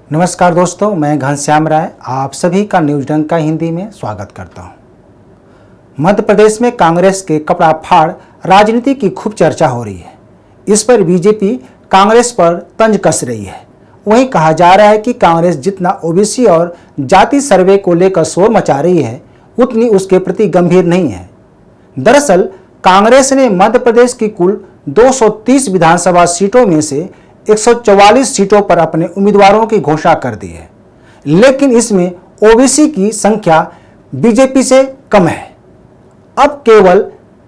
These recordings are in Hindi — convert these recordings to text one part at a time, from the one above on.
नमस्कार दोस्तों, मैं घनश्याम राय आप सभी का न्यूज डंका हिंदी में स्वागत करता हूं। मध्य प्रदेश में कांग्रेस के कपड़ा फाड़ राजनीति की खूब चर्चा हो रही है। इस पर बीजेपी कांग्रेस पर तंज कस रही है। वहीं कहा जा रहा है कि कांग्रेस जितना ओबीसी और जाति सर्वे को लेकर शोर मचा रही है, उतनी उसके प्रति गंभीर नहीं है। दरअसल कांग्रेस ने मध्य प्रदेश की कुल 230 विधानसभा सीटों में से 144 सीटों पर अपने उम्मीदवारों की घोषणा कर दी है, लेकिन इसमें ओबीसी की संख्या बीजेपी से कम है। अब केवल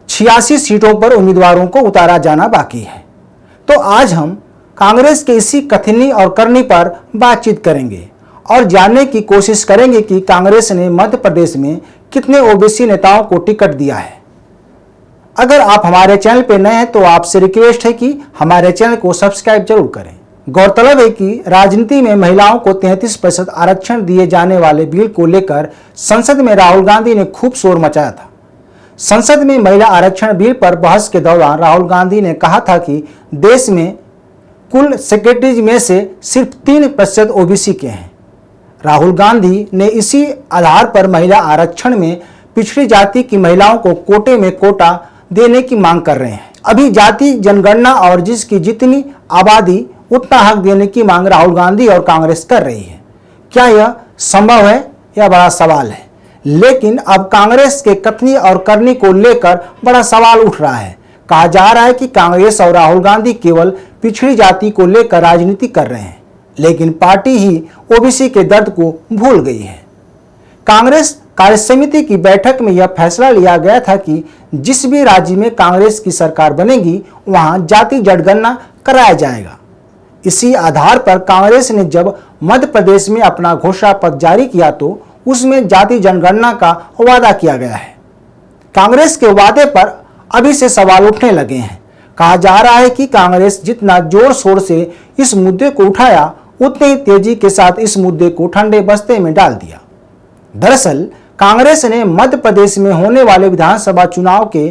86 सीटों पर उम्मीदवारों को उतारा जाना बाकी है। तो आज हम कांग्रेस के इसी कथनी और करनी पर बातचीत करेंगे और जानने की कोशिश करेंगे कि कांग्रेस ने मध्य प्रदेश में कितने ओबीसी नेताओं को टिकट दिया है। अगर आप हमारे चैनल पर नए हैं तो आपसे रिक्वेस्ट है कि हमारे चैनल को सब्सक्राइब जरूर करें। गौरतलब है कि राजनीति में महिलाओं को 33% आरक्षण दिए जाने वाले बिल को लेकर संसद में राहुल गांधी ने खूब शोर मचाया था। संसद में महिला आरक्षण बिल पर बहस के दौरान राहुल गांधी ने कहा था कि देश में कुल सेक्रेटरीज में से सिर्फ 3% ओबीसी के हैं। राहुल गांधी ने इसी आधार पर महिला आरक्षण में पिछड़ी जाति की महिलाओं को कोटे में कोटा देने की मांग कर रहे हैं। अभी जाति जनगणना और जिसकी जितनी आबादी उतना हक देने की मांग राहुल गांधी और कांग्रेस कर रही है। क्या यह संभव है? यह बड़ा सवाल है। लेकिन अब कांग्रेस के कथनी और करनी को लेकर बड़ा सवाल उठ रहा है। कहा जा रहा है कि कांग्रेस और राहुल गांधी केवल पिछड़ी जाति को लेकर राजनीति कर रहे हैं, लेकिन पार्टी ही ओबीसी के दर्द को भूल गई है। कांग्रेस कार्यसमिति की बैठक में यह फैसला लिया गया था कि जिस भी राज्य में कांग्रेस की सरकार बनेगी वहां जाति जनगणना कराया जाएगा। इसी आधार पर कांग्रेस ने जब मध्य प्रदेश में अपना घोषणा पत्र जारी किया तो उसमें जाति जनगणना का वादा किया गया है। कांग्रेस के वादे पर अभी से सवाल उठने लगे हैं। कहा जा रहा है कि कांग्रेस जितना जोर शोर से इस मुद्दे को उठाया, उतनी ही तेजी के साथ इस मुद्दे को ठंडे बस्ते में डाल दिया। दरअसल कांग्रेस ने मध्य प्रदेश में होने वाले विधानसभा चुनाव के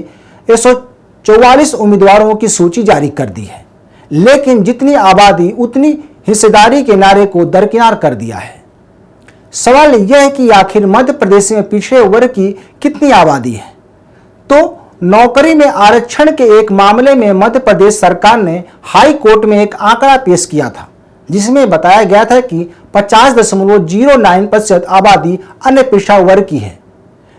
144 उम्मीदवारों की सूची जारी कर दी है, लेकिन जितनी आबादी उतनी हिस्सेदारी के नारे को दरकिनार कर दिया है। सवाल यह है कि आखिर मध्य प्रदेश में पिछड़े वर्ग की कितनी आबादी है। तो नौकरी में आरक्षण के एक मामले में मध्य प्रदेश सरकार ने हाई कोर्ट में एक आंकड़ा पेश किया था, जिसमें बताया गया था कि 50.09% आबादी अन्य पिछड़ा वर्ग की है।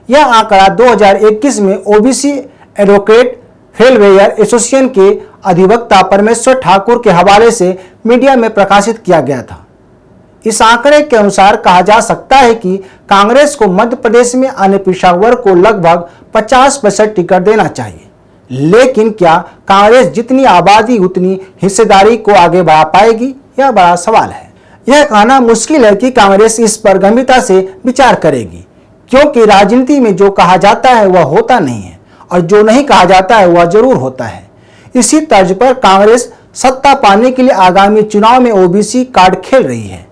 यह आंकड़ा 2021 में ओबीसी एडवोकेट वेलफेयर एसोसिएशन के अधिवक्ता परमेश्वर ठाकुर के हवाले से मीडिया में प्रकाशित किया गया था। इस आंकड़े के अनुसार कहा जा सकता है कि कांग्रेस को मध्य प्रदेश में अन्य पिछड़ा वर्ग को लगभग 50% टिकट देना चाहिए, लेकिन क्या कांग्रेस जितनी आबादी उतनी हिस्सेदारी को आगे बढ़ा पाएगी? यह बड़ा सवाल है। यह कहना मुश्किल है कि कांग्रेस इस पर गंभीरता से विचार करेगी, क्योंकि राजनीति में जो कहा जाता है वह होता नहीं है और जो नहीं कहा जाता है वह जरूर होता है। इसी तर्ज पर कांग्रेस सत्ता पाने के लिए आगामी चुनाव में ओबीसी कार्ड खेल रही है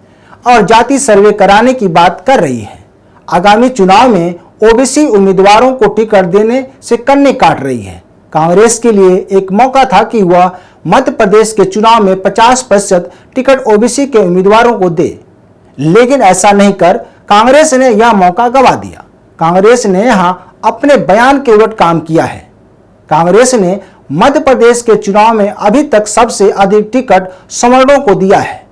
और जाति सर्वे कराने की बात कर रही है। आगामी चुनाव में ओबीसी उम्मीदवारों को टिकट देने से कन्नी काट रही है। कांग्रेस के लिए एक मौका था कि वह मध्य प्रदेश के चुनाव में 50% टिकट ओबीसी के उम्मीदवारों को दे, लेकिन ऐसा नहीं कर कांग्रेस ने यह मौका गंवा दिया। कांग्रेस ने यहां अपने बयान के उलट काम किया है। कांग्रेस ने मध्य प्रदेश के चुनाव में अभी तक सबसे अधिक टिकट सवर्णों को दिया है।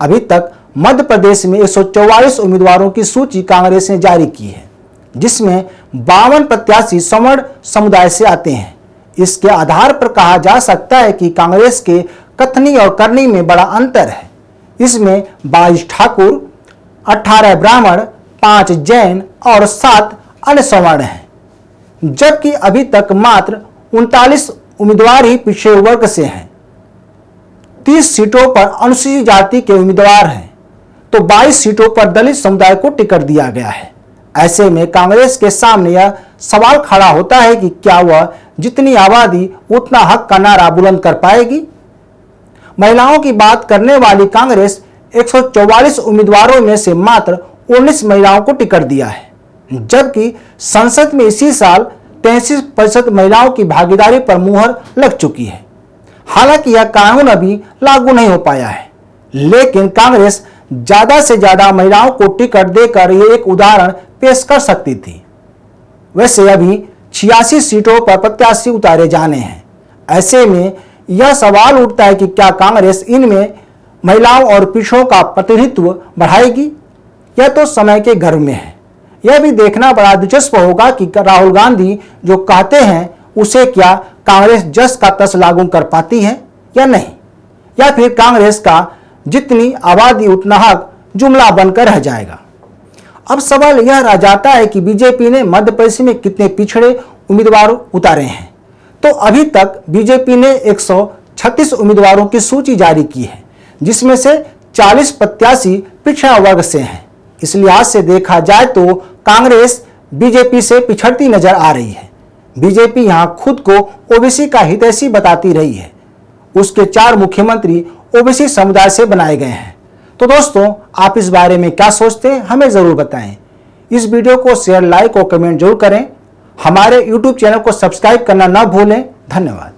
अभी तक मध्य प्रदेश में 144 उम्मीदवारों की सूची कांग्रेस ने जारी की है, जिसमें 52 प्रत्याशी सवर्ण समुदाय से आते हैं। इसके आधार पर कहा जा सकता है कि कांग्रेस के कथनी और करनी में बड़ा अंतर है। इसमें 22 ठाकुर, 18 ब्राह्मण, 5 जैन और 7 अन्य सवर्ण हैं, जबकि अभी तक मात्र 39 उम्मीदवार ही पिछड़े वर्ग से हैं। 30 सीटों पर अनुसूचित जाति के उम्मीदवार हैं, तो 22 सीटों पर दलित समुदाय को टिकट दिया गया है। ऐसे में कांग्रेस के सामने यह सवाल खड़ा होता है कि क्या वह जितनी आबादी उतना हक का नारा बुलंद कर पाएगी। महिलाओं की बात करने वाली कांग्रेस 144 उम्मीदवारों में से मात्र 19 महिलाओं को टिकट दिया है, जबकि संसद में इसी साल 33% महिलाओं की भागीदारी पर मुहर लग चुकी है। हालांकि यह कानून अभी लागू नहीं हो पाया है, लेकिन कांग्रेस ज्यादा से ज्यादा महिलाओं को टिकट देकर ये एक उदाहरण पेश कर सकती थी। वैसे अभी 86 सीटों पर प्रत्याशी उतारे जाने हैं। ऐसे में यह सवाल उठता है कि क्या कांग्रेस इनमें महिलाओं और पिछड़ों का प्रतिनिधित्व बढ़ाएगी? यह तो समय के गर्भ में है। यह भी देखना बड़ा दिलचस्प होगा कि राहुल गांधी जो कहते हैं उसे क्या कांग्रेस जस का तस लागू कर पाती है या नहीं, या फिर कांग्रेस का जितनी आबादी उतना हक जुमला बनकर रह जाएगा। अब सवाल यह रह जाता है कि बीजेपी ने मध्य प्रदेश में कितने पिछड़े उम्मीदवार उतारे हैं। तो अभी तक बीजेपी ने 136 उम्मीदवारों की सूची जारी की है, जिसमें से 40 प्रत्याशी पिछड़ा वर्ग से हैं। इस लिहाज से देखा जाए तो कांग्रेस बीजेपी से पिछड़ती नजर आ रही है। बीजेपी यहां खुद को ओबीसी का हितैषी बताती रही है। उसके 4 मुख्यमंत्री ओबीसी समुदाय से बनाए गए हैं। तो दोस्तों, आप इस बारे में क्या सोचते हैं, हमें जरूर बताएं। इस वीडियो को शेयर, लाइक और कमेंट जरूर करें। हमारे YouTube चैनल को सब्सक्राइब करना न भूलें। धन्यवाद।